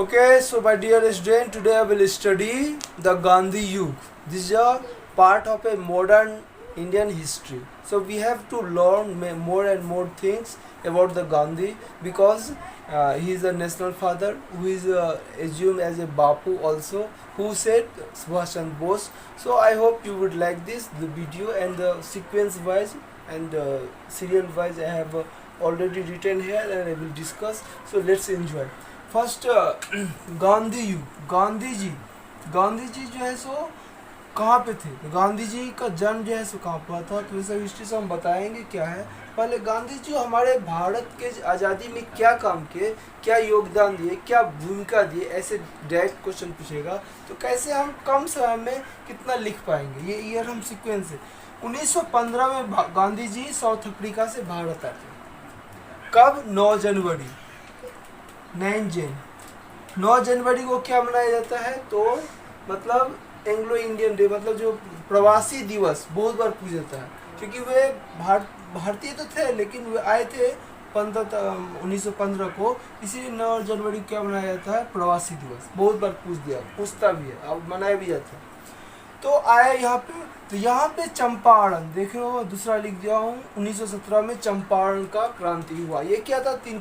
Okay, so my dear student, today I will study the Gandhi Yuga. This is a part of a modern Indian history. So we have to learn more and more things about the Gandhi because he is a national father who is assumed as a Bapu also, who said Subhash Chandra Bose. So I hope you would like the video and the sequence wise and serial wise I have already written here and I will discuss. So let's enjoy. First Gandhi युग गांधी जी जो है सो कहाँ पे थे? गांधी जी का जन्म जो है सो कहाँ पर था, तो वैसे हिस्ट्री से हम बताएंगे क्या है। पहले गांधी जी हमारे भारत के आज़ादी में क्या काम किए, क्या योगदान दिए, क्या भूमिका दिए, ऐसे डायरेक्ट क्वेश्चन पूछेगा तो कैसे हम कम समय में कितना लिख पाएंगे। ये ईयर हम सीक्वेंस है। 1915 में गांधी जी साउथ अफ्रीका से भारत आते। कब? 9 जनवरी 9 जनवरी को क्या मनाया जाता है? तो मतलब एंग्लो इंडियन डे, मतलब जो प्रवासी दिवस बहुत बार पूछा जाता है, क्योंकि वे भारतीय तो थे लेकिन वे आए थे 1915 को, इसीलिए 9 जनवरी को क्या मनाया जाता है? प्रवासी दिवस। बहुत बार पूछता भी है, अब मनाया भी जाता है। तो आए यहाँ पे, तो यहाँ पे चंपारण देखो, दूसरा लिख दिया हूँ। 1917 में चंपारण का क्रांति हुआ। ये क्या था? 3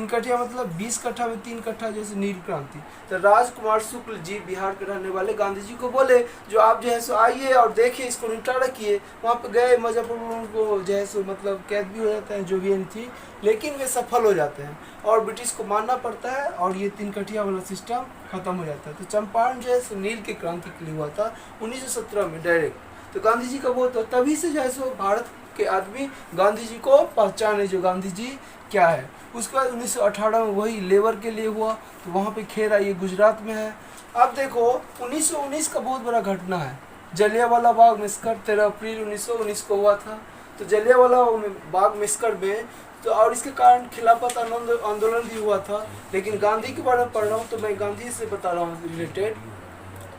कठिया मतलब 20 कट्ठा में 3 कट्ठा, जैसे नील क्रांति। तो राजकुमार शुक्ल जी बिहार के रहने वाले गांधी जी को बोले जो आप जो है सो आइए और देखिए, इसको निपटारा किए। वहाँ पे गए, मुजफ्फरपुर को जो है सो मतलब कैद भी हो जाते हैं, जो भी थी, लेकिन वे सफल हो जाते हैं और ब्रिटिश को मानना पड़ता है और ये 3 कठिया वाला सिस्टम खत्म हो जाता है। तो चंपारण जो है सो नील की क्रांति के लिए हुआ था 1917 में डायरेक्ट। तो गांधी जी का वो तो तभी से जो है सो भारत के आदमी गांधी जी को पहचाने, जो गांधी जी क्या है। उसके बाद 1918 में वही लेबर के लिए हुआ, तो वहाँ पे खेरा, ये गुजरात में है। अब देखो 1919 का बहुत बड़ा घटना है, जलियांवाला बाग मैसकर 13 अप्रैल 1919 को हुआ था। तो जलियांवाला बाग मैसकर में तो और इसके कारण खिलाफत आंदोलन भी हुआ था। लेकिन गांधी के बारे में पढ़ रहा हूँ तो मैं गांधी से बता रहा हूँ रिलेटेड।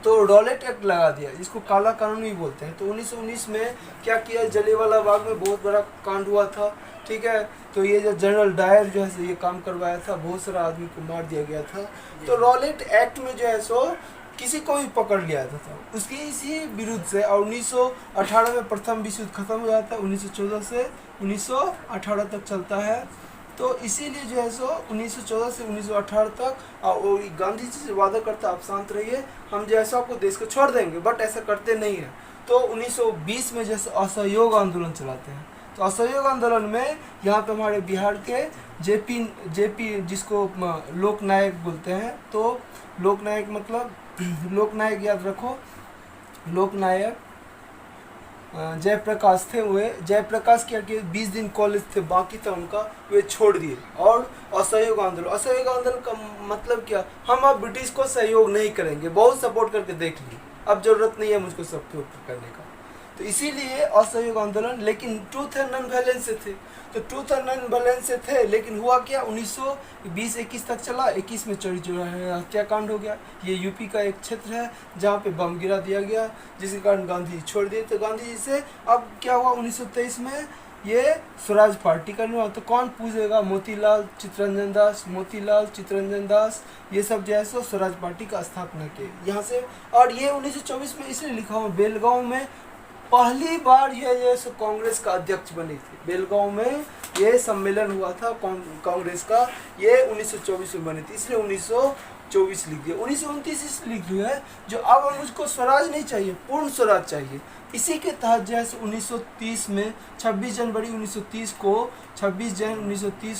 तो रॉलेट एक्ट लगा दिया, जिसको काला कानून भी बोलते हैं। तो 1919 में क्या किया, जलियांवाला बाग में बहुत बड़ा कांड हुआ था, ठीक है। तो ये जो जनरल डायर जो है ये काम करवाया था, बहुत सारा आदमी को मार दिया गया था। तो रॉलेट एक्ट में जो है सो किसी को भी पकड़ लिया था उसकी इसी विरुद्ध से। और 1918 में प्रथम विश्व युद्ध खत्म हो जाता है, 1914 से 1918 तक चलता है। तो इसीलिए जो है सो 1914 से 1918 तक और गांधी जी से वादा करता आप शांत रहिए, हम जो है सो आपको देश को छोड़ देंगे, बट ऐसा करते नहीं है। तो 1920 में जैसे असहयोग आंदोलन चलाते हैं। तो असहयोग आंदोलन में यहाँ पे हमारे बिहार के जेपी जिसको लोकनायक बोलते हैं, तो लोकनायक मतलब लोकनायक याद रखो, लोकनायक जयप्रकाश थे। वे जयप्रकाश क्या किए, 20 दिन कॉलेज थे बाकी था उनका, वे छोड़ दिए। और असहयोग आंदोलन का मतलब क्या, हम अब ब्रिटिश को सहयोग नहीं करेंगे, बहुत सपोर्ट करके देख लिए, अब जरूरत नहीं है मुझको सपोर्ट करने का। तो इसीलिए असहयोग आंदोलन, लेकिन ट्रूथ एंड नॉन वायलेंस से थे। तो ट्रूथ एंड नॉन वायलेंस से थे, लेकिन हुआ क्या, 1920-21 तक चला। 21 में चोरी हत्याकांड हो गया। ये यूपी का एक क्षेत्र है जहाँ पे बम गिरा दिया गया, जिसके कारण गांधी जी छोड़ दिए। तो गांधी जी से अब क्या हुआ, 1923 में ये स्वराज पार्टी का निर्माण। तो कौन पूछेगा, मोतीलाल चित्तरंजन दास ये सब जो है सो स्वराज पार्टी का स्थापना किए यहाँ से। और ये 1924 में इसलिए लिखा हुआ, बेलगांव में पहली बार ये कांग्रेस का अध्यक्ष बनी थी। बेलगांव में ये सम्मेलन हुआ था कांग्रेस का, ये 1924 में बनी थी, इसलिए 1924 लिख दिया। 1929 इसलिए लिख दिया है जो अब मुझको स्वराज नहीं चाहिए, पूर्ण स्वराज चाहिए। इसी के तहत जो है 1930 में 26 जनवरी 1930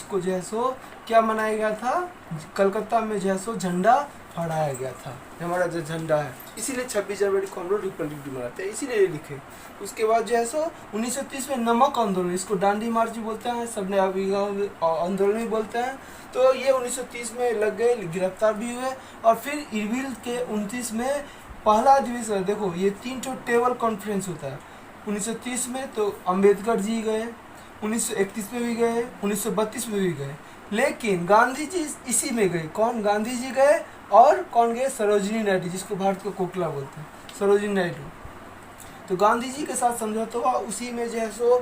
को जो है सो क्या मनाया गया था, कलकत्ता में जो है सो झंडा फहराया गया था, हमारा जो झंडा है। इसीलिए 26 जनवरी को हम लोग रिपब्लिक डे मनाते हैं, इसीलिए लिखे। उसके बाद जो है सो 1930 में नमक आंदोलन, इसको डांडी मार्च भी बोलते हैं, सबने आंदोलन भी बोलते हैं। तो ये 1930 में लग गए, गिरफ्तार भी हुए। और फिर इरविल के 29 में पहला अधिवेशन, देखो ये 3 टेबल कॉन्फ्रेंस होता है 1930 में। तो अम्बेडकर जी गए, 1931 में भी गए, 1932 में भी गए, लेकिन गांधी जी इसी में गए। कौन? गांधी जी गए और कौन गए? सरोजिनी नायडू, जिसको भारत का कोकला बोलते हैं, सरोजिनी नायडू। तो तो गांधी जी के साथ समझौता हुआ, उसी में जो है सो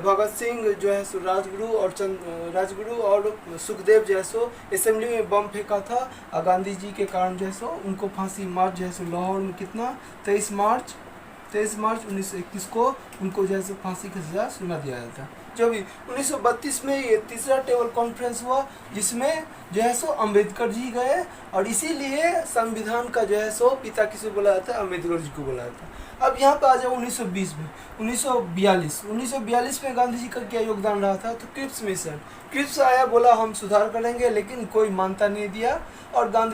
भगत सिंह जो है सो राजगुरु और सुखदेव जो है सो असेंबली में बम फेंका था, और गांधी जी के कारण जो है सो उनको फांसी मार्च जो है सो लाहौर में कितना 23 मार्च 1921 को उनको जो है फांसी की सजा सुना दिया जाता है। जो भी 1932 में ये तीसरा टेबल कॉन्फ्रेंस हुआ, जिसमें जो है सो अम्बेडकर जी गए, और इसीलिए संविधान का जो है सो पिता किसे बोला जाता है, अम्बेडकर जी को बोला जाता है। अब यहाँ पे आ जाओ 1920 में, 1942 में गांधी जी का क्या योगदान रहा था, तो क्रिप्स मिशन, क्रिप्स आया, बोला हम सुधार करेंगे, लेकिन कोई मानता नहीं दिया, और गांधी